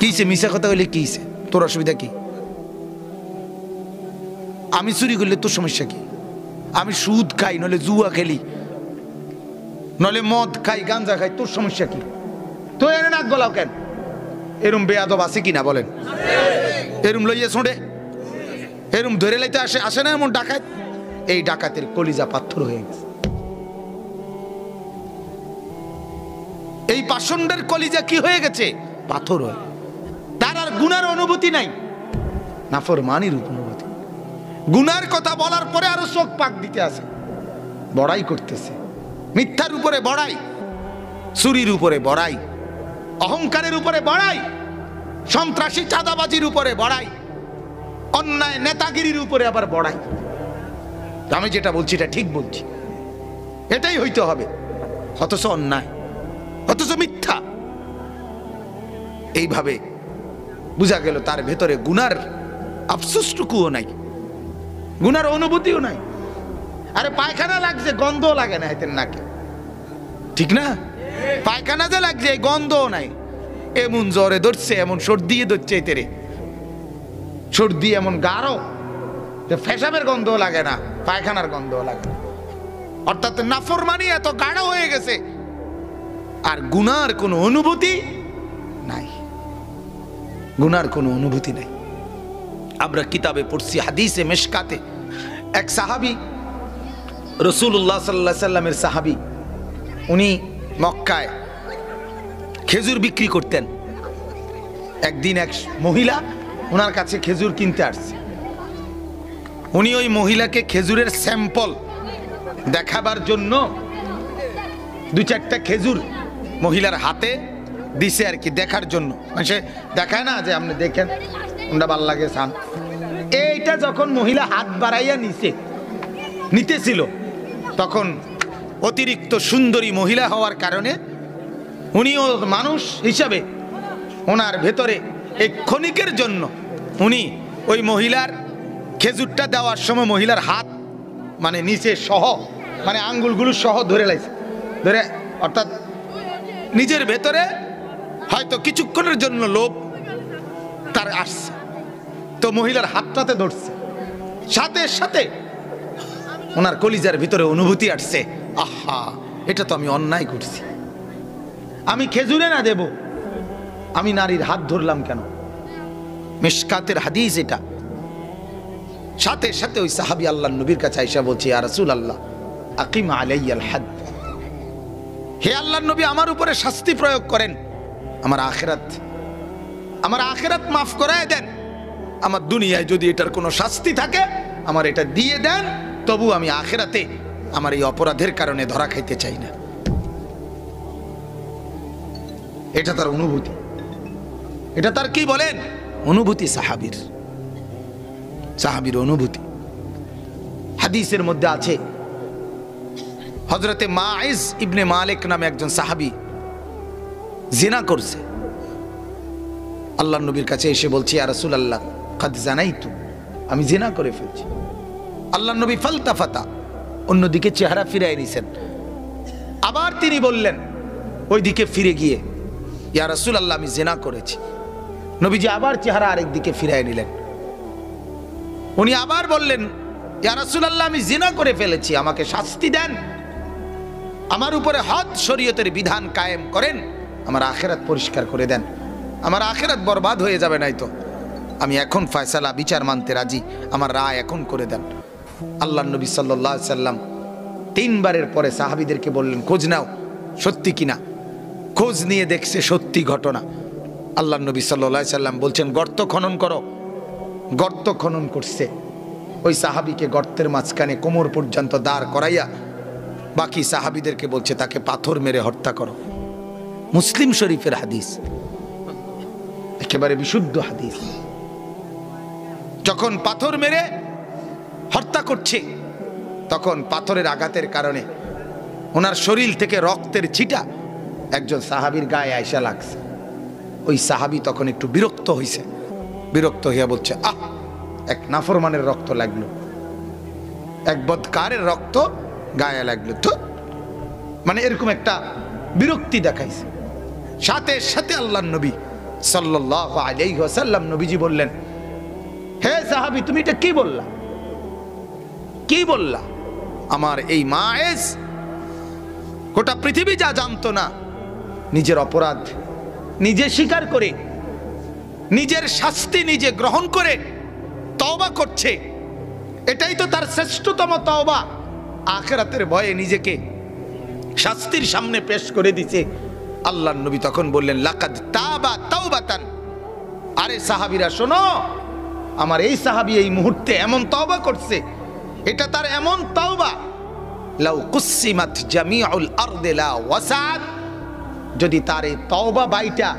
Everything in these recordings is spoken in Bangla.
কিছে মিছা কথা বলে কিছে, তোর অসুবিধা কি? আমি চুরি করলে তোর সমস্যা কি? আমি সুদ খাই, নলে জুয়া খেলি, নলে মদ খাই, গাঞ্জা খাই, তোর সমস্যা কি? তো এনে নাক গলাও কেন? এরম বেয়াদব আছে কিনা বলেন? এরম লইয়া ছোঁড়ে, এরম ধরে লাইতে আসে না এমন ডাকাত। এই ডাকাতের কলিজা পাথর হয়ে গেছে। এই পাষণ্ডের কলিজা কি হয়ে গেছে? পাথর হয়ে। তার আর গুনার অনুভূতি নাই, নাফরমানির অনুভূতি। গুনার কথা বলার পরে আরো চোখ পাক দিতে আছে, বড়াই করতেছে, মিথ্যার উপরে বড়াই, চুরির উপরে বড়াই, অহংকারের উপরে বড়াই, সন্ত্রাসী চাঁদাবাজির উপরে বড়াই, অন্যায় নেতাগিরির উপরে আবার বড়াই। আমি যেটা বলছি এটা ঠিক বলছি, এটাই হইতে হবে, অথচ অন্যায়, অথচ মিথ্যা। এইভাবে বুঝা গেল তার ভেতরে গুনার আফসোসটুকুও নাই, গুনার অনুভূতিও নাই। আরে পায়খানা লাগছে, গন্ধ লাগে না এতের নাকে, ঠিক না? পায়খানা যে লাগছে গন্ধও নাই। এমন জ্বরে ধরছে, এমন সর্দি ধরছে, এতেরে সর্দি এমন গাঢ়, পেশাবের গন্ধও লাগে না, পায়খানার গন্ধও লাগে না। অর্থাৎ নাফরমানি এত গাঢ় হয়ে গেছে, আর গুনার কোনো অনুভূতি নাই, গুনার কোনো অনুভূতি নাই। আমরা কিতাবে পড়ছি, হাদিসে মেশকাতে এক সাহাবী, রাসূলুল্লাহ সাল্লাল্লাহু আলাইহি সাল্লামের সাহাবী, উনি মক্কায় খেজুর বিক্রি করতেন। একদিন এক মহিলা ওনার কাছে খেজুর কিনতে আসছে। উনি ওই মহিলাকে খেজুরের স্যাম্পল দেখাবার জন্য দু চারটা খেজুর মহিলার হাতে দিছে আর কি, দেখার জন্য। মানে সে দেখায় না যে আপনি দেখেন কোনটা ভাল লাগে সান। এইটা যখন মহিলা হাত বাড়াইয়া নিতেছিল, তখন অতিরিক্ত সুন্দরী মহিলা হওয়ার কারণে উনিও মানুষ হিসাবে ওনার ভেতরে এই ক্ষণিকের জন্য উনি ওই মহিলার খেজুরটা দেওয়ার সময় মহিলার হাত মানে নিচে সহ, মানে আঙ্গুলগুলো সহ ধরে লাইছে, ধরে, অর্থাৎ নিজের ভেতরে হয়তো কিছুক্ষণের জন্য লোভ তার আসছে, তো মহিলার হাতটাতে ধরছে। সাথে সাথে ওনার কলিজার ভিতরে অনুভূতি আসছে, আহা, এটা তো আমি অন্যায় করছি, আমি খেজুরে না দেব, আমি নারীর হাত ধরলাম কেন? মিশকাতের হাদিস এটা। সাথে সাথে ওই সাহাবী আল্লাহর নবীর কাছে আয়েশা বলছে, ইয়া রাসূলুল্লাহ আকিম আলাইয়াল হাদ, হে আল্লাহর নবী, আমার উপরে শাস্তি প্রয়োগ করেন, আমার আখিরাত মাফ করায় দেন, আমার দুনিয়ায় যদি এটার কোনো শাস্তি থাকে আমার এটা দিয়ে দেন, তবু আমি আখিরাতে আমার এই অপরাধের কারণে ধরা খাইতে চাই না। এটা তার অনুভূতি, এটা তার কি বলেন অনুভূতি, সাহাবীর অনুভূতি। হাদিসের মধ্যে আছে, হযরতে মাইজ ইবনে মালিক নামে একজন সাহাবী জিনা করছে। আল্লাহর নবীর কাছে এসে বলছি, ইয়া রাসূলুল্লাহ কাদ জানাইতু, আমি জিনা করে ফেলছি। আল্লাহর নবী ফালতাফাতা, অন্যদিকে চেহারা ফিরাই নিছেন। আবার তিনি বললেন ওই দিকে ফিরে গিয়ে, ইয়া রাসূলুল্লাহ আমি জিনা করেছি। নবীজি আবার চেহারা আরেক দিকে ফিরাই নিলেন। উনি আবার বললেন, ইয়া রাসূলুল্লাহ আমি জিনা করে ফেলেছি, আমাকে শাস্তি দেন, আমার উপরে হদ শরীয়তের বিধান কায়েম করেন, আমার আখিরাত পরিষ্কার করে দেন, আমার আখিরাত বরবাদ হয়ে যাবে নাই তো, আমি এখন ফয়সালা বিচার মানতে রাজি, আমার রায় এখন করে দেন। আল্লাহর নবী সাল্লাল্লাহু আলাইহি সাল্লাম তিনবারের পরে সাহাবীদেরকে বললেন, খোঁজ নাও সত্যি কিনা। খোঁজ নিয়ে দেখছে সত্যি ঘটনা। আল্লাহর নবী সাল্লাল্লাহু আলাইহি সাল্লাম বলছেন, গর্ত খনন করো। গর্ত খনন করছে। ওই সাহাবীকে গর্তের মাঝখানে কোমর পর্যন্ত দাঁড় করাইয়া বাকি সাহাবীদেরকে বলছে, তাকে পাথর মেরে হত্যা করো। মুসলিম শরীফের হাদিস, একেবারে বিশুদ্ধ হাদিস। যখন পাথর মেরে হত্যা করছে, তখন পাথরের আঘাতের কারণে ওনার শরীর থেকে রক্তের ছিটা একজন সাহাবীর গায়ে আইসা লাগছে। ওই সাহাবী তখন একটু বিরক্ত হইছে, বিরক্ত হইয়া বলছে, আহ, এক নাফরমানের রক্ত লাগলো, এক বদকারের রক্ত গায়ে লাগলো তো, মানে এরকম একটা বিরক্তি দেখাইছে। সাথে সাথে আল্লাহর নবী সাল্লাল্লাহু আলাইহি ওয়াসাল্লাম নবীজি বললেন, হে সাহাবী, তুমি এটা কি বললা? কি বললা? আমার এই মায়েজ গোটা পৃথিবী যা জানতো না, নিজের অপরাধ নিজে স্বীকার করে, নিজের শাস্তি নিজে গ্রহণ করে তওবা করছে। এটাই তো তার শ্রেষ্ঠতম তওবা। আখিরাতের ভয়ে নিজেকে শাস্তির সামনে পেশ করে দিছে। আল্লাহর নবী তখন বললেন, লাকাদ তাবা তাওবাতান। আরে সাহাবীরা শোনো, আমার এই সাহাবী এই মুহূর্তে এমন তওবা করছে, এটা তার এমন তওবা, লাউ কুসিমাত জামিউল আরদি লা ওয়াসাত। যদি তার এই তওবা বাইটা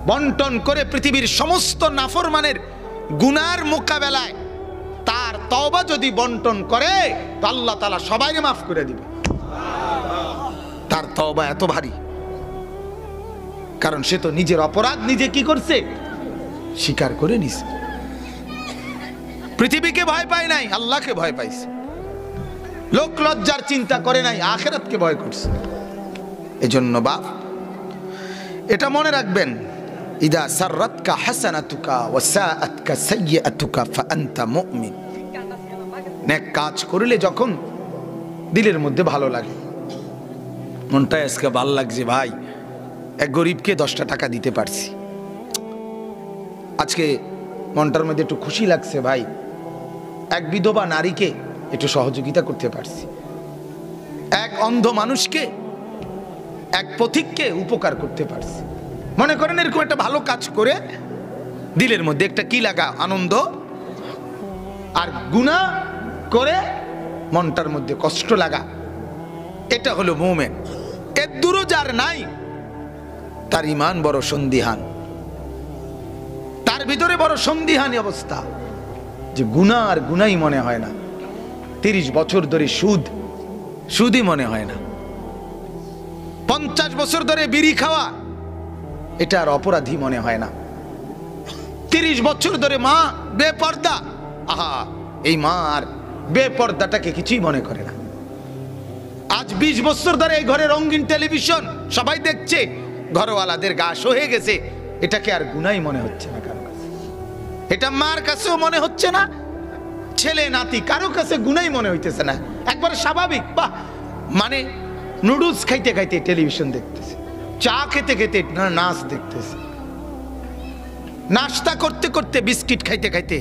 বন্টন করে পৃথিবীর সমস্ত নাফরমানের গুনার মোকাবেলায় তার তওবা যদি বন্টন করে, তো আল্লাহ তাআলা সবাইকে মাফ করে দিবে। তার তওবা এত ভারী, কারণ সে তো নিজের অপরাধ নিজে কি করছে? স্বীকার করে নিছে। পৃথিবীকে ভয় পায় নাই, আল্লাহকে ভয় পাইছে। লোক লজ্জার চিন্তা করে নাই, আখিরাতকে ভয় করছে। এজন্য বাপ, এটা মনে রাখবেন, ইদা সাররাতকা হাসানাতুকা ওয়া সাআতকা সাইয়্যাতুকা ফাআনতা মুমিন। নেক কাজ করলে যখন দিলের মধ্যে ভালো লাগে, মনটা আজকে ভালো লাগছে ভাই, এক গরিবকে 10টা টাকা দিতে পারছি, আজকে মনটার মধ্যে একটু খুশি লাগছে ভাই, এক বিধবা নারীকে একটু সহযোগিতা করতে পারছি, এক অন্ধ মানুষকে, এক পথিককে উপকার করতে পারছি। মনে করেন এরকম একটা ভালো কাজ করে দিলের মধ্যে একটা কি লাগা? আনন্দ। আর গুনাহ করে মনটার মধ্যে কষ্ট লাগা, এটা হলো মুমিন। এর দূরও যার নাই, তার ঈমান বড় সন্দিহান, তার ভিতরে বড় সন্দিহানী অবস্থা, যে গুনাহ আর গুনাহই মনে হয় না। 30 বছর ধরে সুদই মনে হয় না। 50 বছর ধরে বিড়ি খাওয়া, এটা আর অপরাধী মনে হয় না। 30 বছর ধরে মা বেপর্দা, আহা, এই মা আর বেপর্দাটাকে কিছুই মনে করে না। আজ 20 বছর ধরে এই ঘরে রঙিন টেলিভিশন সবাই দেখছে, ঘরওয়ালাদের গা সহে গেছে, এটাকে আর গুনাহই মনে হচ্ছে না কারো কাছে। এটা মার কাছেও মনে হচ্ছে না, ছেলে নাতি কারো কাছে গুনাহই মনে হইতেছে না, একবার স্বাভাবিক। বাহ, মানে নুডলস খাইতে খাইতে টেলিভিশন দেখতেছে, চা খেতে খেতে নাচ দেখতেছে, নাস্তা করতে করতে বিস্কিট খাইতে খাইতে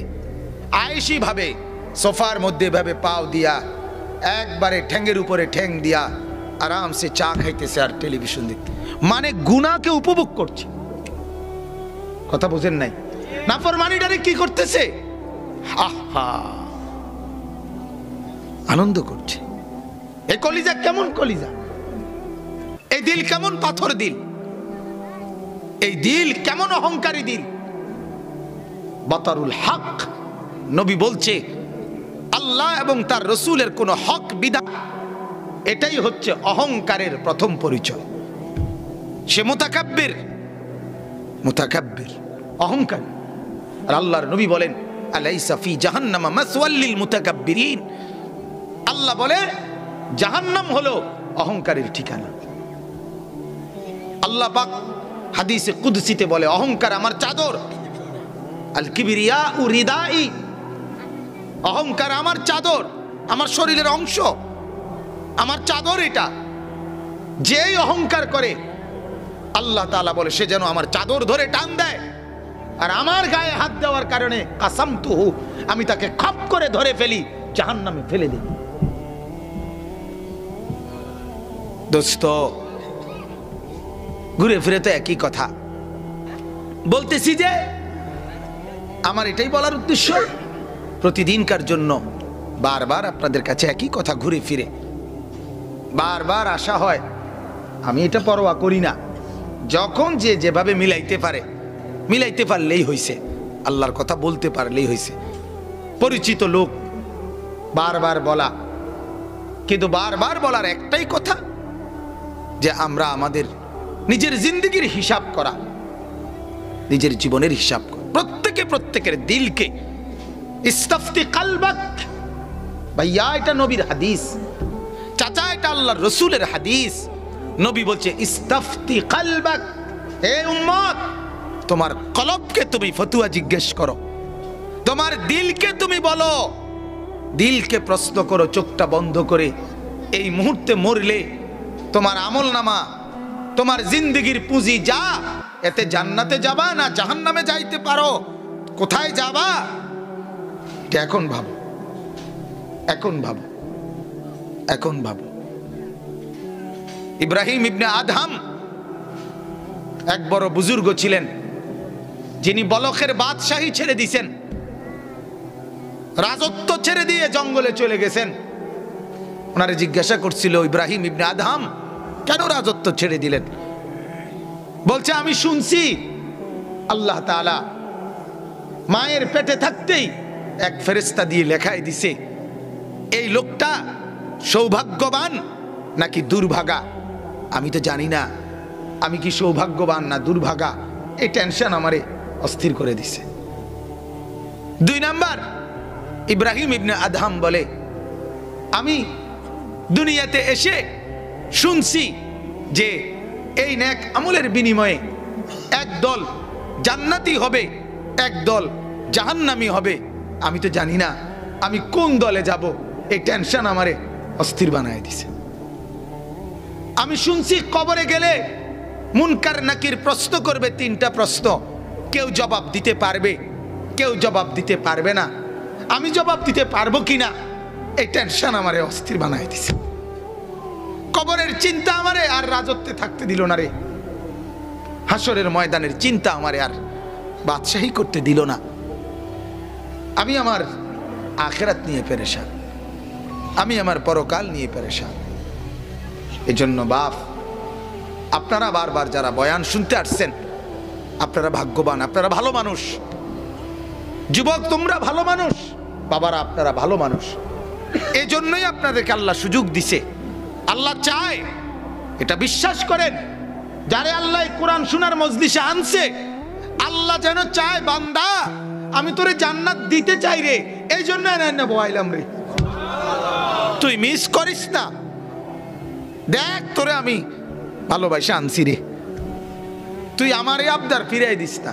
আয়েশি ভাবে সোফার মধ্যে ভাবে পাও দিয়া, একবারে ঠ্যাঙ্গের উপরে ঠ্যাং দিয়া আরামসে চা খাইতেছে আর টেলিভিশন দেখতে, মানে গুনাহকে উপভোগ করছে। কথা বুঝেন নাই? নাফরমানিটারে কি করতেছে? আহা, আনন্দ করছে। এই কলিজা কেমন কলিজা, এই দিল কেমন পাথর দিল, এই দিল কেমন অহংকারী দিল। বাতারুল হক, নবী বলছে আল্লাহ এবং তার রসুলের কোন হক বিধান, এটাই হচ্ছে অহংকারের প্রথম পরিচয়। সে মুতাকাব্বির, অহংকারী। আর আল্লাহর নবী বলেন, আলাইসা ফি জাহান্নামা মাসওয়াল লিল মুতাকাব্বিরিন। আল্লাহ বলে জাহান্নাম হলো অহংকারের ঠিকানা। আল্লাহ পাক হাদিসে কুদসিতে বলে, অহংকার আমার চাদর, আল কিবরিয়াউ রিদাই, অহংকার আমার চাদর, আমার শরীরের অংশ, আমার চাদর এটা। যেই অহংকার করে আল্লাহ তাআলা বলে সে যেন আমার চাদর ধরে টান দেয়, আর আমার গায়ে হাত দেওয়ার কারণে কাসামতুহু, আমি তাকে খপ করে ধরে ফেলি, জাহান্নামে ফেলে দিই। দোস্ত, ঘুরে ফিরে তো একই কথা বলতেছি, যে আমার এটাই বলার উদ্দেশ্য, প্রতিদিনকার জন্য বারবার আপনাদের কাছে একই কথা ঘুরে ফিরে বারবার আসা হয়। আমি এটা পরোয়া করি না, যখন যে যেভাবে মিলাইতে পারে, মিলাইতে পারলেই হইছে, আল্লাহর কথা বলতে পারলেই হইছে। পরিচিত লোক বারবার বলা, কিন্তু বারবার বলার একটাই কথা, যে আমরা আমাদের নিজের জিন্দগির হিসাব করা, নিজের জীবনের হিসাব করা, প্রত্যেকে প্রত্যেকের দিলকে, ইস্তাফতি কালবাক। ভাইয়া এটা নবীর হাদিস, চাচা এটা আল্লাহর রসুলের হাদিস। নবী বলছে ইস্তাফতি কালবাক, হে উম্মত তোমার কলবকে তুমি ফতুয়া জিজ্ঞেস করো, তোমার দিলকে তুমি বলো, দিলকে প্রশ্ন করো চোখটা বন্ধ করে। এই মুহূর্তে মরলে তোমার আমল নামা, তোমার জিন্দগির পুঁজি যা, এতে জান্নাতে যাবা না জাহান্নামে যাইতে পারো, কোথায় যাবা এটা এখন ভাবো, এখন ভাবো, এখন ভাবো। ইব্রাহিম ইবনে আদহাম এক বড় বুজুর্গ ছিলেন, যিনি বলখের বাদশাহী ছেড়ে দিয়েছেন, রাজত্ব ছেড়ে দিয়ে জঙ্গলে চলে গেছেন। ওনারে জিজ্ঞাসা করছিল, ইব্রাহিম ইবনে আদহাম কেন রাজত্ব ছেড়ে দিলেন? বলছে, আমি শুনছি আল্লাহ তাআলা মায়ের পেটে থাকতেই এক ফেরেশতা দিয়ে লেখায় দিছে এই লোকটা সৌভাগ্যবান নাকি দুর্ভাগা। আমি তো জানি না আমি কি সৌভাগ্যবান না দুর্ভাগা, এই টেনশন আমারে অস্থির করে দিছে। 2 নাম্বার, ইব্রাহিম ইবনে আদহাম বলে, আমি দুনিয়াতে এসে শুনছি যে এই নেক আমলের বিনিময়ে এক দল জান্নাতি হবে, এক দল জাহান্নামী হবে। আমি তো জানি না আমি কোন দলে যাব, এই টেনশন আমারে অস্থির বানায় দিছে। আমি শুনছি কবরে গেলে মুনকার নাকির প্রশ্ন করবে 3টা প্রশ্ন, কেউ জবাব দিতে পারবে, কেউ জবাব দিতে পারবে না। আমি জবাব দিতে পারবো কিনা এই টেনশন আমারে অস্থির বানায় দিছে। কবরের চিন্তা আমারে আর রাজত্বে থাকতে দিল না রে, হাসরের ময়দানের চিন্তা আমারে আর বাদশাহী করতে দিল না। আমি আমার আখিরাত নিয়ে পেরেশান, আমি আমার পরকাল নিয়ে পেরেশান। এজন্য বাপ, আপনারা বারবার যারা বয়ান শুনতে আসছেন, আপনারা ভাগ্যবান, আপনারা ভালো মানুষ। যুবক, তোমরা ভালো মানুষ, বাবারা আপনারা ভালো মানুষ। এই জন্যই আপনাদেরকে আল্লাহ সুযোগ দিছে। আল্লাহ চায়, এটা বিশ্বাস করেন, যারে আল্লাহ কোরআন শোনার মজলিসে আনছে, আল্লাহ যেন চায়, বান্দা আমি তোরে জান্নাত দিতে চাই রে, এই জন্য না বয়াইলাম রে, তুই মিস করিস না। দেখ তোরে আমি ভালোবাসা আনছি রে, তুই আমার এই আবদার ফিরাই দিস না,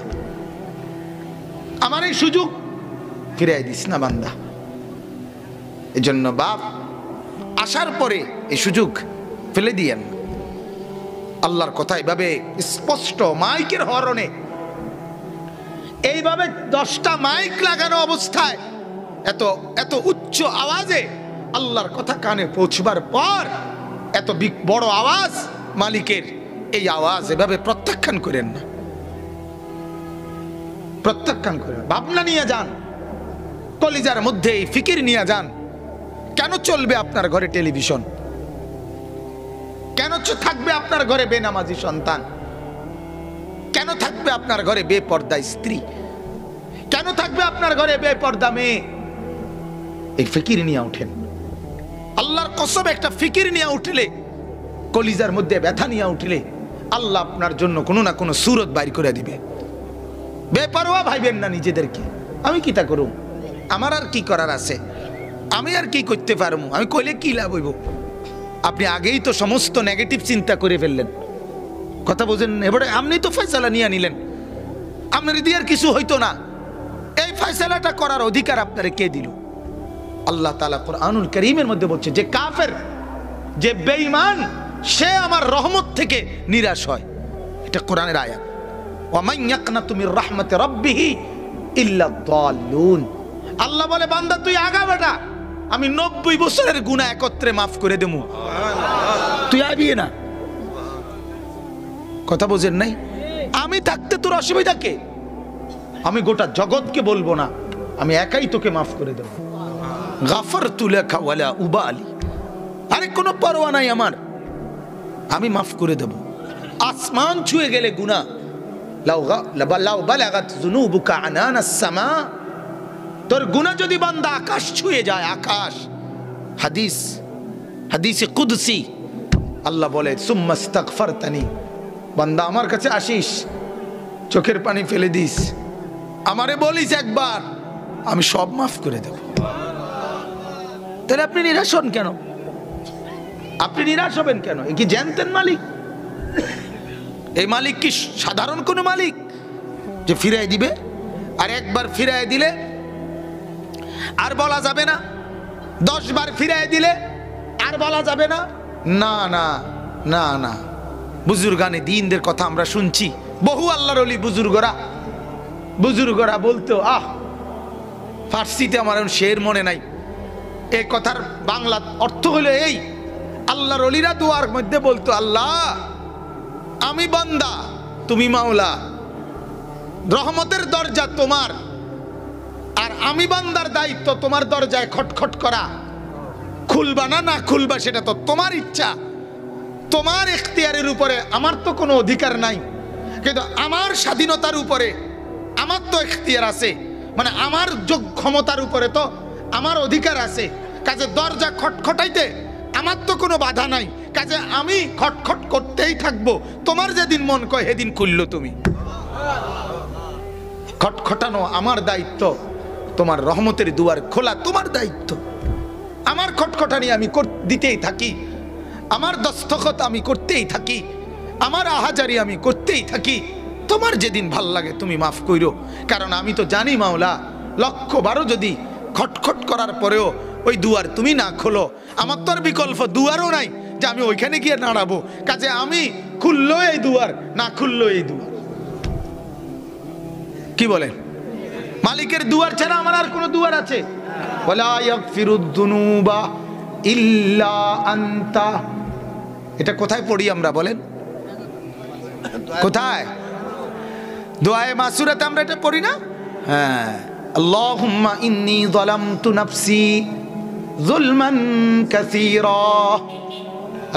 আমার এই সুযোগ ফিরাই দিস না বান্দা। এজন্য বাপ, আসার পরে এই সুযোগ ফেলে দিয়েন। আল্লাহর কথা এইভাবে স্পষ্ট মাইকের হরণে, এইভাবে 10টা মাইক লাগানো অবস্থায় এত এত উচ্চ আওয়াজে আল্লাহর কথা কানে পৌঁছবার পর এত বড় আওয়াজ মালিকের, এই আওয়াজ এভাবে প্রত্যাখ্যান করেন না, প্রত্যাখ্যান করেন। ভাবনা নিয়ে যান, কলিজার মধ্যে এই ফিকির নিয়ে যান। কেন চলবে আপনার ঘরে টেলিভিশন? কেন থাকবে আপনার ঘরে বেনামাজি সন্তান? কেন থাকবে আপনার ঘরে বেপর্দা স্ত্রী? কেন থাকবে আপনার ঘরে বেপর্দা মেয়ে? এই ফিকির নিয়ে উঠেন। আল্লাহর কসম, একটা ফিকির নিয়ে উঠলে, কলিজার মধ্যে ব্যথা নিয়ে উঠলে, আল্লাহ আপনার জন্য কোনো না কোনো সুরত বাইর করে দিবে। বেপরোয়া ভাইবেন না নিজেদেরকে, আমি কি তা করুম, আমার আর কি করার আছে, আমি আর কি করতে পারবো, আমি কইলে কি লাভ হইব। আপনি আগেই তো সমস্ত নেগেটিভ চিন্তা করে ফেললেন, কথা বোঝেন। এবারে আপনি তো ফয়সালা নিয়ে নিলেন, আপনার দিয়ে আর কিছু হইতো না। এই ফয়সালাটা করার অধিকার আপনারে কে দিল? আল্লাহ তাআলা কুরআনুল কারীমের মধ্যে বলছে, যে কাফের, যে বেঈমান, সে আমার রহমত থেকে নিরাশ হয়। এটা কোরআনের আয়াত। ওয়া মান ইয়াকনাতু মির রাহমাতি রাব্বিহি ইল্লা দাল্লুন। আল্লাহ বলে, বান্দা তুই আগা বেটা, আমি 90 বছরের গুনাহ একত্রে মাফ করে দেবো, তুই আবি না। কথা বোঝেন নাই? আমি থাকতে তোর অসুবিধা কে? আমি গোটা জগৎকে বলবো না, আমি একাই তোকে মাফ করে দেবো। গাফারতু লাকা ওয়ালা উবালি, আরে কোনো পরোয়া নাই আমার, আমি মাফ করে দেব। আসমান ছুঁয়ে গেলে গুনাহ, লাউ বালাগাত যুনুবুকা আনানাস সামা, তোর গুনাহ যদি বান্দা আকাশ ছুঁয়ে যায়, আকাশ। হাদিসে কুদসি আল্লাহ বলে, সুম্মাস্তাগফারতানি, বান্দা আমার কাছে আসিস, চোখের পানি ফেলে দিস, আমারে বলিস একবার, আমি সব মাফ করে দেব। তাহলে আপনি নিরাশ হন কেন? আপনি নিরাশ হবেন কেন? এ কি জানতেন মালিক? এই মালিক কি সাধারণ কোনো মালিক? যে ফিরাই দিবে, আর একবার ফিরাই দিলে আর বলা যাবে না, 10 বার ফিরাই দিলে আর বলা যাবে না। না না না না, বুজুর্গানে দিনদের কথা আমরা শুনছি, বহু আল্লাহর ওলি বুজুর্গরা বলতো, ফার্সিতে আমার শের মনে নাই, এই কথার বাংলা অর্থ হলো এই, আল্লাহর ওলিরা দুয়ার মধ্যে বলতো, আল্লাহ আমি বান্দা, তুমি মাওলা, রহমতের দরজা তোমার, আর আমি বান্দার দায়িত্ব তোমার দরজায় খটখট করা, খুলবা না না খুলবা সেটা তো তোমার ইচ্ছা, তোমার ইখতিয়ারের উপরে আমার তো কোনো অধিকার নাই, কিন্তু আমার স্বাধীনতার উপরে আমার তো ইখতিয়ার আছে, মানে আমার ক্ষমতার উপরে তো আমার অধিকার আছে, কাজে দরজা খটখটাইতে আমার তো কোনো বাধা নাই, কাজে আমি খটখট করতেই থাকবো, তোমার যেদিন মন কয় সেদিন খুললো, তুমি খটখটানো আমার দায়িত্ব, তোমার রহমতের দুয়ার খোলা তোমার দায়িত্ব, আমার খটখটানি আমি দিতেই থাকি, আমার দস্তখত আমি করতেই থাকি, আমার আহাজারি আমি করতেই থাকি, তোমার যেদিন ভাল লাগে তুমি মাফ কইরো, কারণ আমি তো জানি মাওলা 100 যদি খটখট করার পরেও ওই দুয়ার তুমি না খোলো, আমার তো আর বিকল্প দুয়ারও নাই যে আমি ওইখানে গিয়ে দাঁড়াবো, কাজে আমি খুললো এই দুয়ার না খুললো এই দুয়ার। কি বলেন? মালিকের দুয়ার ছাড়া আমার আর কোনো দুয়ার আছে? ওয়ালা ইয়াগফিরুদ যুনুবা ইল্লা আনতা, এটা কোথায় পড়ি আমরা বলেন? কোথায়? দোয়ায়ে মাসুরাতে আমরা এটা পড়ি না? হ্যাঁ, আল্লাহুম্মা ইন্নী যালামতু নাফসি যুলমান কাসীরা,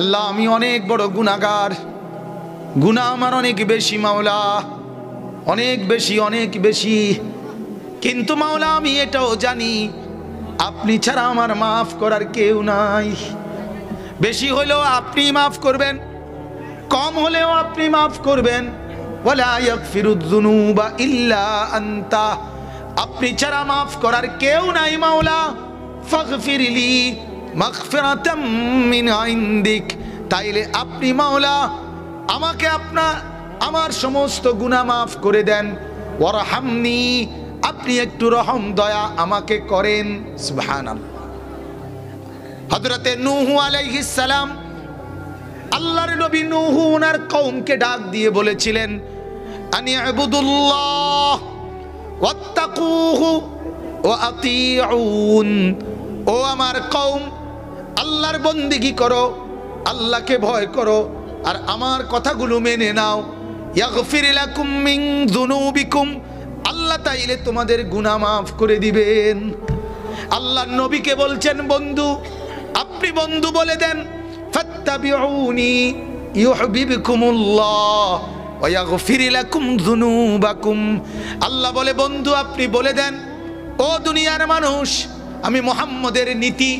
আল্লাহ আমি অনেক বড় গুনাহগার, গুনাহ আমার অনেক বেশি মাওলা, অনেক বেশি, কিন্তু মাওলা আমি এটাও জানি আপনি ছাড়া আমার মাফ করার কেউ নাই, বেশি হলেও আপনি মাফ করবেন, কম হলেও আপনি মাফ করবেন, ওয়ালা ইয়াগফিরুয যুনুবা ইল্লা আনতা, আপনি ছাড়া মাফ করার কেউ নাই মাওলা, ফাগফিরলি মাগফিরাতাম মিন ইনদিক, তাইলে আপনি মাওলা আমাকে আমার সমস্ত গুনাহ মাফ করে দেন, ওয়ারহামনি, আপনি একটু রহম দয়া আমাকে করেন। সুবহানাল্লাহ। হযরতে নূহ আলাইহিস সালাম, আল্লাহর নবী নূহ ওনার কওমকে ডাক দিয়ে বলেছিলেন, আনি ইবুদুল্লাহ ওয়াত্তাকুহু ওয়া আতিউন, ও আমার কওম আল্লাহর বন্দেগী করো, আল্লাহকে ভয় করো, আর আমার কথাগুলো মেনে নাও, ইয়াগফির লাকুম মিন যুনুবিকুম, আল্লাহ তাইলে তোমাদের গুনাহ মাফ করে দিবেন। আল্লাহর নবীকে বলছেন, বন্ধু আপনি বন্ধু বলে দেন, ফাত্তাবিউনি ইউহিব্বুকুমুল্লাহ ওয়া ইয়াগফির লাকুম যুনুবাকুম, আল্লাহ বলে বন্ধু আপনি বলে দেন, ও দুনিয়ার মানুষ আমি মুহাম্মদের নীতি,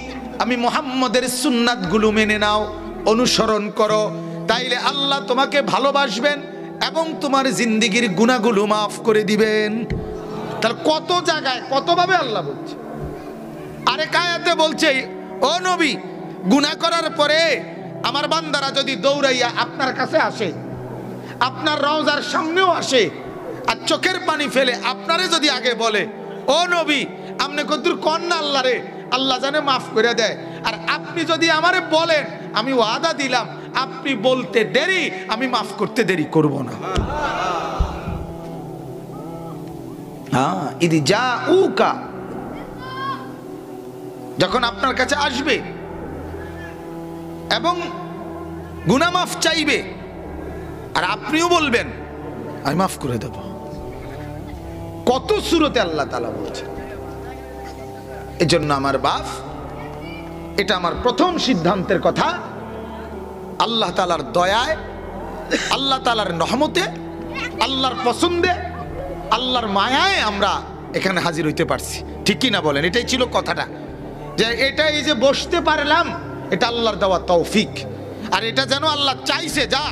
আমি মুহাম্মদের সুন্নাতগুলো মেনে নাও, অনুসরণ করো, তাইলে আল্লাহ তোমাকে ভালোবাসবেন এবং তোমার জিন্দেগির গুনাহগুলো মাফ করে দিবেন। তাহলে কত জায়গায় কতভাবে আল্লাহ বলছে, আরেক আয়াতে বলছে, ও নবী গুনাহ করার পরে আমার বান্দারা যদি দৌড়াইয়া আপনার কাছে আসে, আপনার রওজার সামনেও আসে, আর চোখের পানি ফেলে আপনারে যদি আগে বলে, ও নবী আপনি কতদূর কন না আল্লাহরে, আল্লাহ জানে মাফ করে দেয়, আর আপনি যদি আমারে বলেন আমি ওয়াদা দিলাম আপনি বলতে দেরি আমি মাফ করতে দেরি করব না। হ্যাঁ, ইদি জাউকা, যখন আপনার কাছে আসবে এবং গুনাহ মাফ চাইবে, আর আপনিও বলবেন আমি মাফ করে দেব, কত সূরতে আল্লাহ তাআলা বলছেন। এজন্য আমার বাপ, এটা আমার প্রথম সিদ্ধান্তের কথা, আল্লাহ তাআলার দয়ায়, আল্লাহ তাআলার রহমতে, আল্লাহর পছন্দে, আল্লাহর মায়ায় আমরা এখানে হাজির হইতে পারছি, ঠিক কি না বলেন? এটাই ছিল কথাটা, যে এটাই যে বসতে পারলাম এটা আল্লাহর দেওয়া তৌফিক, আর এটা যেন আল্লাহ চাইছে, যা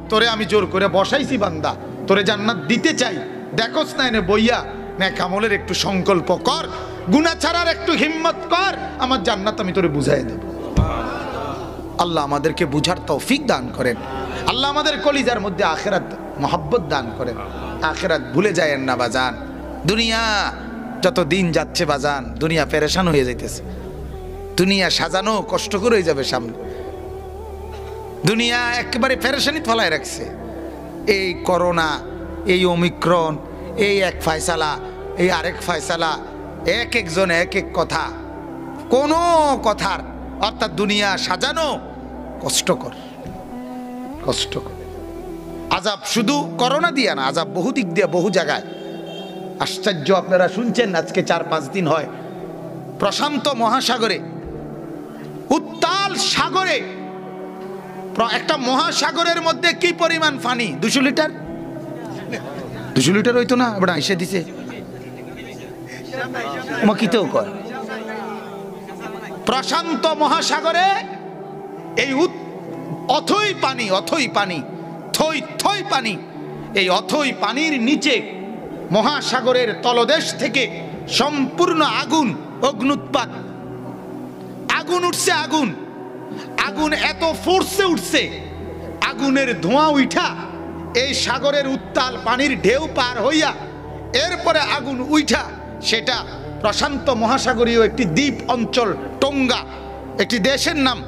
তোরে আমি জোর করে বসাইছি বান্দা, তোরে জান্নাত দিতে চাই, দেখোস না এনে বইয়া নেক আমলের একটু সংকল্প কর, গুনাহ ছাড়ার একটু হিম্মত কর, আমার জান্নাত আমি তোরে বুঝাই দেব। আল্লাহ আমাদেরকে বুঝার তৌফিক দান করেন, আল্লাহ আমাদের কলিজার মধ্যে আখিরাত মহব্বত দান করেন। আখিরাত ভুলে যায়েন না বাজান। দুনিয়া যত দিন যাচ্ছে বাজান, দুনিয়া পেরেশান হয়ে যাইতেছে। দুনিয়া সাজানো কষ্ট করে হয়ে যাবে সামনে। দুনিয়া একেবারে পেরেশানি ফলায় রাখছে। এই করোনা, এই ওমিক্রন, এই এক ফয়সালা, এই আরেক ফয়সালা, এক একজন এক এক কথা, কোনো কথার অর্থাৎ দুনিয়া সাজানো কষ্টকর, কষ্টকর। আজাব শুধু করোনা দিয়া না, আজাব বহু দিক দিয়ে, বহু জায়গায়। আশ্চর্য, আপনারা শুনছেন আজকে 4-5 দিন হয় প্রশান্ত মহাসাগরে, উত্তাল সাগরে, একটা মহাসাগরের মধ্যে কি পরিমাণ পানি? 200 লিটার, 200 লিটার হইতো না, এবার এসে দিছে মকিতেও কর। প্রশান্ত মহাসাগরে এই অথই পানি, অথই পানি, থই থই পানি, এই অথই পানির নিচে মহাসাগরের তলদেশ থেকে সম্পূর্ণ আগুন, অগ্নুৎপাত, আগুন উঠছে, আগুন, আগুন এত ফোর্সে উঠছে, আগুনের ধোঁয়া উঠা এই সাগরের উত্তাল পানির ঢেউ পার হইয়া এরপরে আগুন উঠা সেটা প্রশান্ত মহাসাগরীয় একটি দ্বীপ অঞ্চল, টোঙ্গা একটি দেশের নাম।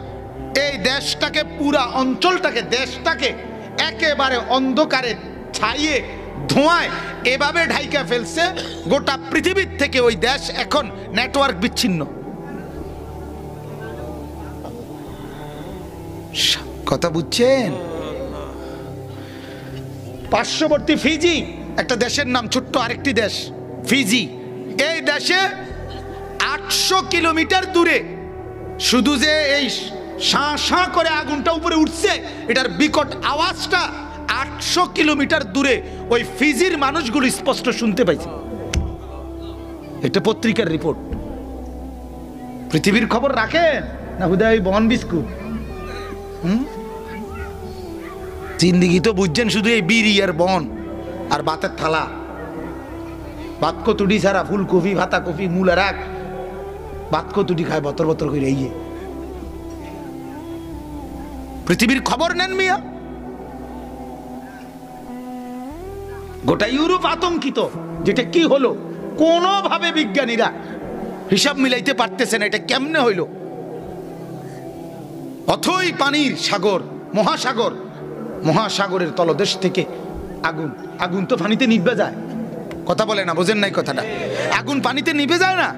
এই দেশটাকে, পুরা অঞ্চলটাকে, দেশটাকে একেবারে অন্ধকারে ছাইয়ে ধোঁয়ায় এভাবে ঢাইকা ফেলছে, গোটা পৃথিবীর থেকে ওই দেশ এখন নেটওয়ার্ক বিচ্ছিন্ন। কথা বুঝছেন? পার্শ্ববর্তী ফিজি একটা দেশের নাম, ছোট্ট আরেকটি দেশ ফিজি। এই দেশে 800 কিলোমিটার দূরে শুধু যে এই শাঁ শাঁ করে আগুনটা উপরে উঠছে, এটার বিকট আওয়াজটা 800 কিলোমিটার দূরে ওই ফিজির মানুষগুলো স্পষ্ট শুনতে পাইছে। এটা পত্রিকার রিপোর্ট। পৃথিবীর খবর রাখেন না হুদাই বন বিস্কুট? জিন্দিগি তো বুঝছেন শুধু এই বিড়ি আর বন আর ভাতের থালা, ভাত কতুটি ছাড়া ফুলকপি, ভাতা কপি, মূলা রাখ, ভাত কতুটি খায় বতর বতর করে। এই পৃথিবীর খবর নেন মিয়া। গোটা ইউরোপ আতঙ্কিত, যেটা কি হলো কোনোভাবে বিজ্ঞানীরা হিসাব মিলাইতে পারতেছে না, এটা কেমনে হইল। অথই পানির সাগর, মহাসাগর, মহাসাগরের তলদেশ থেকে আগুন। আগুন তো পানিতে নিভে যায়, কথা বলে না, বোঝেন নাই কথাটা? আগুন পানিতে নিভে যায় না,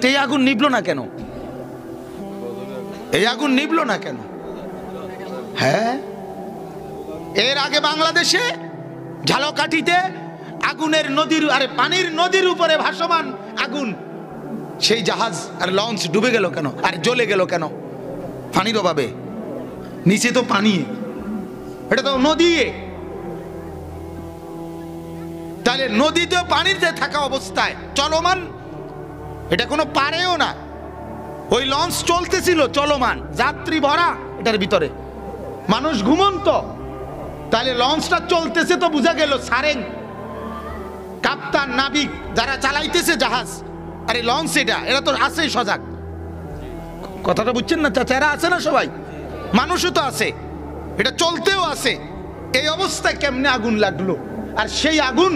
তো এই আগুন নিভলো না কেন? এই আগুন নিভলো না কেন? হ্যাঁ, এর আগে বাংলাদেশে ঝালকাঠিতে আগুনের নদীর, আরে পানির নদীর উপরে ভাসমান আগুন, সেই জাহাজ আর লঞ্চ ডুবে গেল কেন? আর জ্বলে গেল কেন? পানির অভাবে। নিচে তো পানি, এটা তো নদী। তাহলে নদীতে পানিতে থাকা অবস্থায় চলমান, এটা কোনো পারেও না। ওই লঞ্চ চলতেছিল চলমান, যাত্রী ভরা, এটার ভিতরে মানুষ ঘুমন্ত। তাহলে লঞ্চটা চলতেছে তো বোঝা গেল সারেং, কাপ্তান, নাবিক যারা চালাইতেছে জাহাজ, আরে লঞ্চ এটা, এরা তো আছে সজাগ। কথাটা বুঝছেন না চাচারা? আছে না সবাই? মানুষও তো আছে, এটা চলতেও আছে। এই অবস্থায় কেমনে আগুন লাগলো? আর সেই আগুন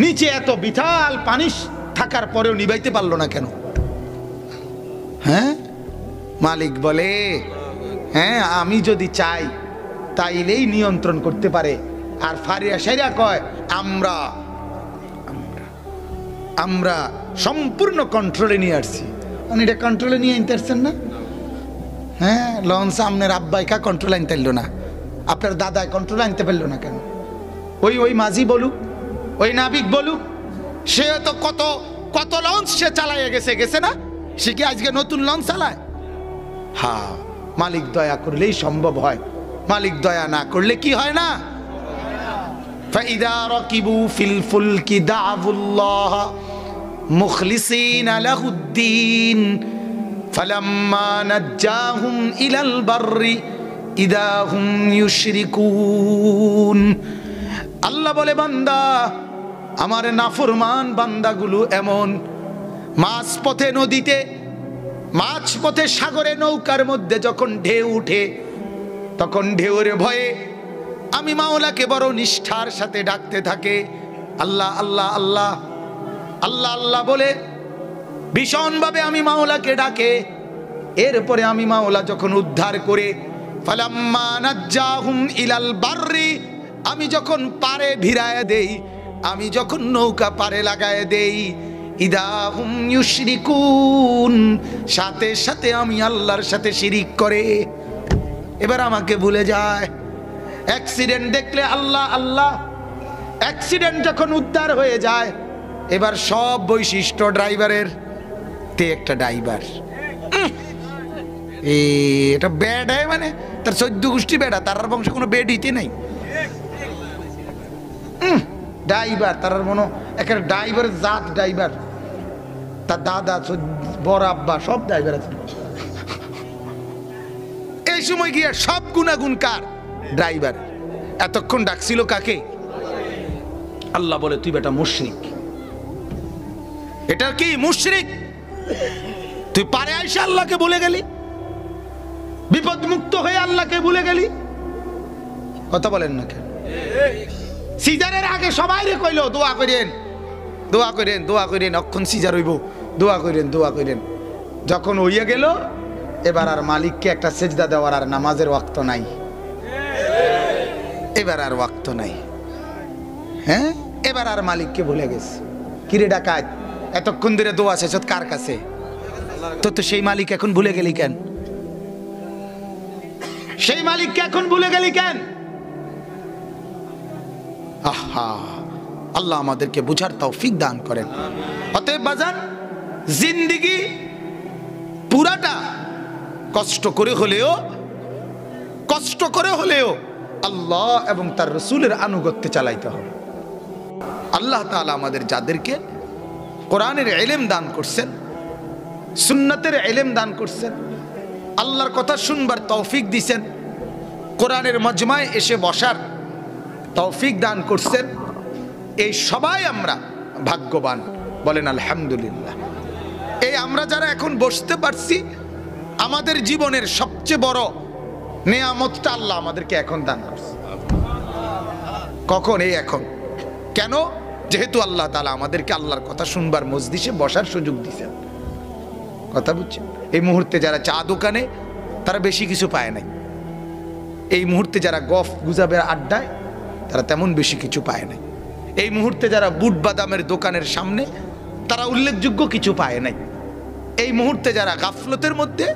নিচে এত বিশাল পানি থাকার পরেও নিভাইতে পারলো না কেন? হ্যাঁ, মালিক বলে, হ্যাঁ আমি যদি চাই তাইলেই নিয়ন্ত্রণ করতে পারে। আর ফারিয়া সাইরা কয়, আমরা আমরা সম্পূর্ণ কন্ট্রোলে নিয়ে আসছি। মানে এটা কন্ট্রোলে নিয়ে আনতে পারছেন না? হ্যাঁ, লঞ্চ আপনার আব্বাইকা কন্ট্রোল আনতে পারলো না, আপনার দাদায় কন্ট্রোল আনতে পারলো না কেন? ওই মাঝি বলুক, ওই নাবিক বলুক, সে তো কত কত লঞ্চ সে চালাইয়া গেছে না? সে কি আজকে নতুন লঞ্চ চালায়? হ্যাঁ, মালিক দয়া করলেই সম্ভব হয়, মালিক দয়া না করলে কি হয় না? ফাইদা রাকিবু ফিল ফুলকি দাউল্লাহ মুখলিসিনা লাহুদ্দিন ফালাম্মা নাজ্জাহুম ইলাল বাররি ইদা হুম ইউশরিকুন। আল্লাহ বলে, বান্দা, আমার নাফরমান বান্দাগুলো এমন, মাঝপথে নদীতে, মাঝপথে সাগরে নৌকার মধ্যে যখন ঢেউ উঠে, তখন ঢেউয়ের ভয়ে আমি মাওলাকে বড় নিষ্ঠার সাথে ডাকতে থাকে, আল্লাহ আল্লাহ আল্লাহ আল্লাহ আল্লাহ বলে ভীষণভাবে আমি মাওলাকে ডাকে। এরপরে আমি মাওলা যখন উদ্ধার করে ফালাম্মা নাজ্জাহুম ইলাল বাররি, আমি যখন পারে ভিড়ায় দেই, আমি যখন নৌকা পারে লাগায় দেই, ইদাহুম ইউশরিকুন, সাথে সাথে আমি আল্লাহর সাথে শিরিক করে। এবার আমাকে ভুলে যায়। অ্যাক্সিডেন্ট দেখলে আল্লাহ আল্লাহ, অ্যাক্সিডেন্ট যখন উদ্ধার হয়ে যায়, এবার সব বৈশিষ্ট্য ড্রাইভারের তে একটা ড্রাইভার এটা ব্যাড হয়, মানে তার 14 গোষ্ঠী বেড়া, তার বংশ কোনো বেড হইতে নাই। ড্রাইভার তার মনে একটা ড্রাইভার জাত, ড্রাইভার তার দাদা বড় আব্বা সব ড্রাইভার আছে। এই সময় গিয়ে সব গুণাগুণ কার? ড্রাইভার। এতক্ষণ ডাকছিল কাকে? আল্লাহ বলে তুই বেটা মুশরিক। এটা কি মুশরিক? তুই পারে আইসা আল্লাহকে ভুলে গেলি, বিপদ মুক্ত হয়ে আল্লাহকে ভুলে গেলি। কথা বলেন না কেন? সিজারের আগে সবাই রে কইলো দোয়া করেন, দোয়া করেন, দোয়া করেন, অক্ষণ সিজার হইব, দোয়া করেন, দোয়া করেন। যখন হইয়া গেল, এবার আর মালিককে একটা সেজদা দেওয়ার আর নামাজের ওয়াক্ত নাই, এবার আর ওয়াক্ত নাই। হ্যাঁ, এবার আর মালিককে ভুলে গেছে। কিরে ডাকাত, এতক্ষণ ধরে দোয়া শেষ কার কাছে? তো সেই মালিক এখন ভুলে গেলি কেন? সেই মালিককে এখন ভুলে গেলি কেন? আহা, আল্লাহ আমাদেরকে বুঝার তৌফিক দান করেন। অতএব বাজান, জিন্দেগি পুরাটা কষ্ট করে হলেও আল্লাহ এবং তার রাসূলের আনুগত্যে চালাইতে হবে। আল্লাহ তাআলা আমাদের যাদেরকে কোরআনের ইলম দান করছেন, সুন্নাতের ইলম দান করছেন, আল্লাহর কথা শুনবার তৌফিক দিয়েছেন, কোরআনের মজমায় এসে বসার তৌফিক দান করছেন, এই সবাই আমরা ভাগ্যবান। বলেন আলহামদুলিল্লাহ। এই আমরা যারা এখন বসতে পারছি, আমাদের জীবনের সবচেয়ে বড় নেয়ামতটা আল্লাহ আমাদেরকে এখন দান করছে। কখন? এই এখন। কেন? যেহেতু আল্লাহ তাআলা আমাদেরকে আল্লাহর কথা শুনবার মজলিসে বসার সুযোগ দিয়েছেন। কথা বুঝছেন? এই মুহূর্তে যারা চা দোকানে, তারা বেশি কিছু পায় নাই। এই মুহূর্তে যারা গফ গুজাবের আড্ডায়, তারা তেমন বেশি কিছু পায় নাই। এই মুহূর্তে যারা বুট বাদামের দোকানের সামনে, তারা উল্লেখযোগ্য কিছু পায় নাই। এই মুহূর্তে যারা গাফলতের মধ্যে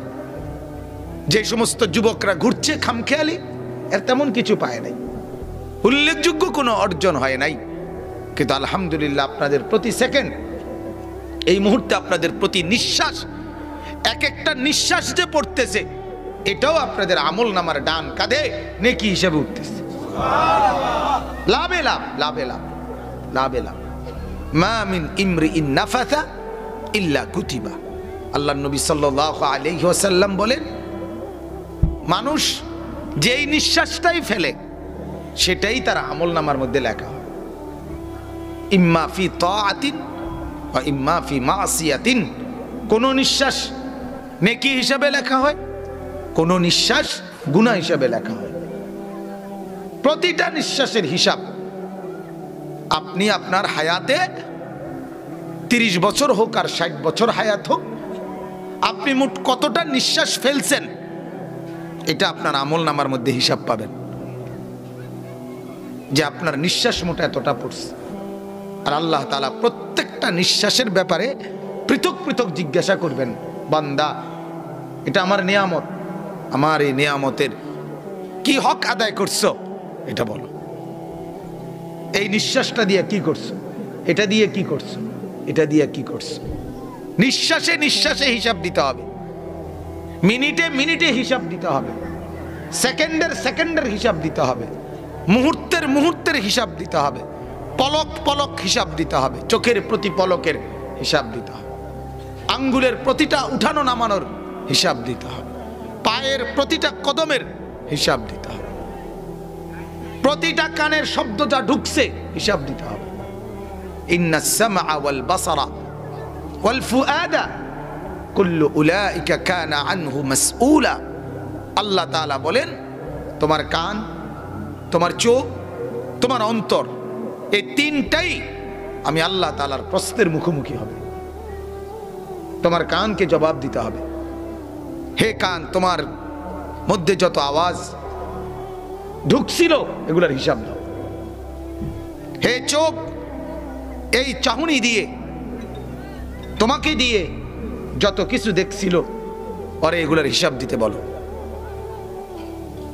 যে সমস্ত যুবকরা ঘুরছে খামখেয়ালি, এর তেমন কিছু পায় নাই, উল্লেখযোগ্য কোনো অর্জন হয় নাই। কিন্তু আলহামদুলিল্লাহ, আপনাদের প্রতি সেকেন্ড, এই মুহূর্তে আপনাদের প্রতি নিঃশ্বাস, এক একটা নিঃশ্বাস যে পড়তেছে, এটাও আপনাদের আমল নামার ডান কাঁধে নেকি হিসেবে উঠতেছে। লাভে লাভ, লাভে লাভ, লাভে লাভ। মা মিন ইমরিইন নাফাসা ইল্লা কুতিবা। আল্লাহর নবী সাল্লাল্লাহু আলাইহি ওয়াসাল্লাম বলেন, মানুষ যেই নিঃশ্বাসটাই ফেলে, সেটাই তার আমল নামার মধ্যে লেখা হয়। ইম্মা ফি তাআতিন ওয়া ইম্মা ফি মাসিয়াতিন। কোন নিঃশ্বাস নেকি হিসাবে লেখা হয়, কোন নিঃশ্বাস গুনাহ হিসাবে লেখা হয়। প্রতিটা নিঃশ্বাসের হিসাব আপনি আপনার হায়াতে 30 বছর হোক আর 60 বছর হায়াত হোক, আপনি মোট কতটা নিঃশ্বাস ফেলছেন, এটা আপনার আমল নামার মধ্যে হিসাব পাবেন, যে আপনার নিঃশ্বাস মোট এতটা পড়ছে। আর আল্লাহ তাআলা প্রত্যেকটা নিঃশ্বাসের ব্যাপারে পৃথক পৃথক জিজ্ঞাসা করবেন, বান্দা এটা আমার নিয়ামত, আমার এই নিয়ামতের কি হক আদায় করছো এটা বলো। এই নিঃশ্বাসটা দিয়ে কি করছো, এটা দিয়ে কি করছো, এটা দিয়ে কি করছো। নিঃশ্বাসে নিঃশ্বাসে হিসাব দিতে হবে, মিনিটে মিনিটে হিসাব দিতে হবে, সেকেন্ডের সেকেন্ডের হিসাব দিতে হবে, মুহূর্তের মুহূর্তের হিসাব দিতে হবে, পলক পলক হিসাব দিতে হবে, চোখের প্রতি পলকের হিসাব দিতে হবে, আঙ্গুলের প্রতিটা উঠানো নামানোর হিসাব দিতে হবে, পায়ের প্রতিটা কদমের হিসাব দিতে হবে, প্রতিটা কানের শব্দ যা ঢুকছে হিসাব দিতে হবে। ইন্নাস সামআ ওয়াল বাসারা ওয়াল ফুআদা কুল্লু উলাইকা কানা আনহু মাসউলা। আল্লাহ তাআলা বলেন, তোমার কান, তোমার চোখ, তোমার অন্তর, এই তিনটাই আমি আল্লাহ তাআলার প্রশ্নের মুখোমুখি হবে। তোমার কানকে জবাব দিতে হবে, হে কান, তোমার মধ্যে যত আওয়াজ ঢুকছিল এগুলোর হিসাব দাও। হে চোখ, এই চাহনি দিয়ে তোমাকে দিয়ে যত কিছু দেখছিল পরে এগুলোর হিসাব দিতে বলো।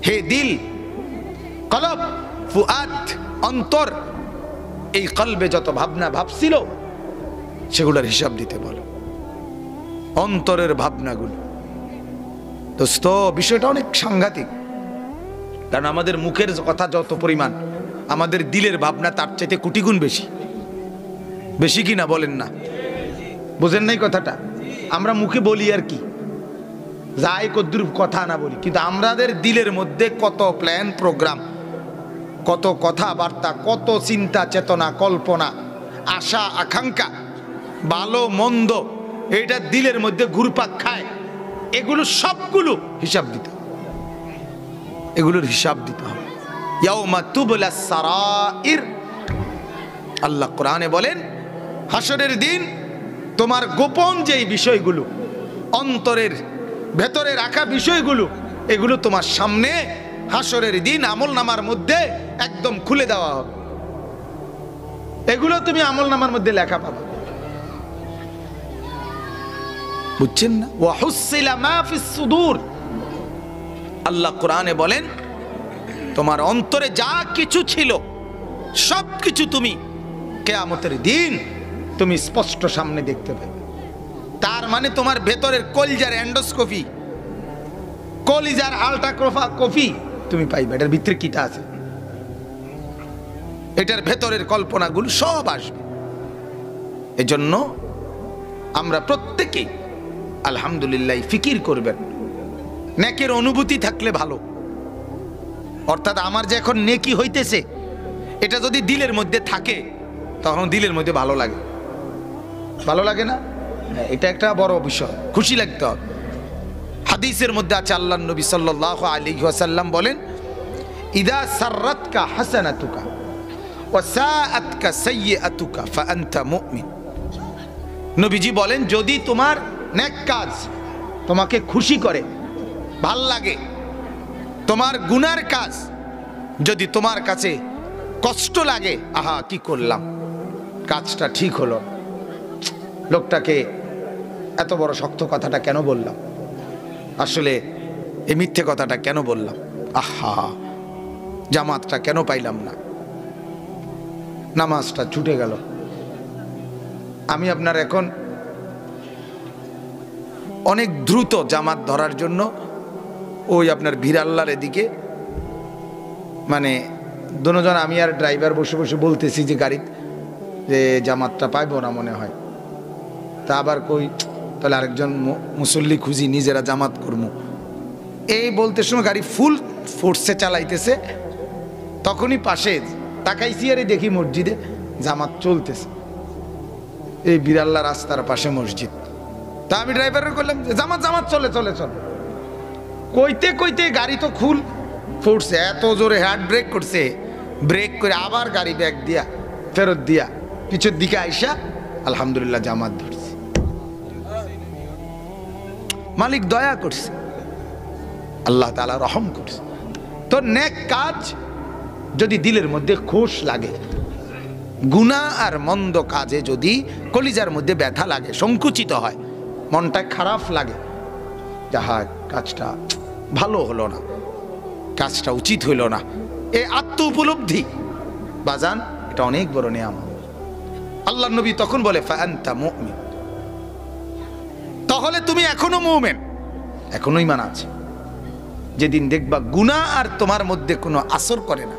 হে দিল, কলব, ফুআদ, অন্তর, এই কলবে যত ভাবনা ভাবছিল সেগুলোর হিসাব দিতে বলো। অন্তরের ভাবনাগুলো দোস্ত, বিষয়টা অনেক সাংঘাতিক। কারণ আমাদের মুখের কথা যত পরিমাণ, আমাদের দিলের ভাবনা তার চাইতে কোটি গুণ বেশি। বেশি কি না বলেন না? বুঝেন নাই কথাটা? আমরা মুখে বলি আর কি, যাই কদ্দুর কথা না বলি, কিন্তু আমাদের দিলের মধ্যে কত প্ল্যান প্রোগ্রাম, কত কথাবার্তা, কত চিন্তা চেতনা, কল্পনা, আশা আকাঙ্ক্ষা, ভালো মন্দ, এটা দিলের মধ্যে ঘুরপাক খায়। এগুলো সবগুলো হিসাব দিতে হবে, এগুলোর হিসাব দিতে হবে। ইয়াউমা তুবলাস সারাইর, আল্লাহ কোরআনে বলেন হাসরের দিন তোমার গোপন যেই বিষয়গুলো, অন্তরের ভেতরে রাখা বিষয়গুলো, এগুলো তোমার সামনে হাসরের দিন আমলনামার মধ্যে একদম খুলে দেওয়া হবে। এগুলো তুমি আমলনামার মধ্যে লেখা পাবে, বুঝছেন না? ওয়া হুসিলা মা ফিস সুদূর, আল্লাহ কোরআনে বলেন তোমার অন্তরে যা কিছু ছিল সব কিছু তুমি কিয়ামতের দিন তুমি স্পষ্ট সামনে দেখতে পাবে। তার মানে তোমার ভেতরের কলিজার এন্ডোস্কোপি, কলিজার আল্ট্রাকোফি তুমি পাইবে। এটার ভিতরে কিটা আছে, এটার ভেতরের কল্পনাগুলো সব আসবে। এজন্য আমরা প্রত্যেকেই আলহামদুলিল্লাহ ফিকির করবেন। নেকের অনুভূতি থাকলে ভালো, অর্থাৎ আমার যে এখন নেকি হইতেছে এটা যদি দিলের মধ্যে থাকে তখন দিলের মধ্যে ভালো লাগে। ভালো লাগে না? এটা একটা বড় বিষয়, খুশি লাগতে হবে। হাদিসের মধ্যে আছে আল্লাহর নবী সাল্লাল্লাহু আলাইহি ওয়াসাল্লাম বলেন, ইদা সাররাতকা হাসানাতুকা ওয়া সাআতকা সাইয়্যাতুকা ফাআনতা মুমিন। নবীজি বলেন, যদি তোমার নেক কাজ তোমাকে খুশি করে, ভাল লাগে, তোমার গুনার কাজ যদি তোমার কাছে কষ্ট লাগে, আহা কি করলাম, কাজটা ঠিক হলো, লোকটাকে এত বড় শক্ত কথাটা কেন বললাম, আসলে এই মিথ্যে কথাটা কেন বললাম, আহা জামাতটা কেন পাইলাম না, নামাজটা ছুটে গেল। আমি আপনার এখন অনেক দ্রুত জামাত ধরার জন্য ওই আপনার ভিরাল্লার এদিকে, মানে দুজন আমি আর ড্রাইভার বসে বসে বলতেছি যে গাড়ি যে জামাতটা পাইবো না মনে হয়, তা আবার কই তাহলে আরেকজন মুসল্লি খুঁজি, নিজেরা জামাত করবো। এই বলতে সময় গাড়ি ফুল ফোর্সে চালাইতেছে, তখনই পাশে তাকাইছি আরে দেখি মসজিদে জামাত চলতেছে, এই বিরাল্লা রাস্তার পাশে মসজিদ। তা আমি ড্রাইভারের করলাম জামাত জামাত চলে চলে চলে, কইতে কইতে গাড়ি তো ফুল ফুটছে, এত জোরে হ্যান্ড ব্রেক করছে, ব্রেক করে আবার গাড়ি ব্যাক দিয়া ফেরত দিয়া পিছের দিকে আইসা আলহামদুলিল্লাহ জামাত ধরছে। মালিক দয়া করছে, আল্লাহ তাআলা রহম করছে। তো নেক কাজ যদি দিলের মধ্যে খুশ লাগে, গুনাহ আর মন্দ কাজে যদি কলিজার মধ্যে ব্যথা লাগে, সংকুচিত হয়, মনটা খারাপ লাগে, যাহা কাজটা ভালো হলো না, কাজটা উচিত হইল না, এই আত্ম উপলব্ধি বাজান এটা অনেক বড় নিয়ামত। আল্লাহ নবী তখন বলে ফাআনতা মুমিন, তাহলে তুমি এখনো মুমিন, এখনো ঈমান আছে। যেদিন দেখবা গুনাহ আর তোমার মধ্যে কোনো আসর করে না,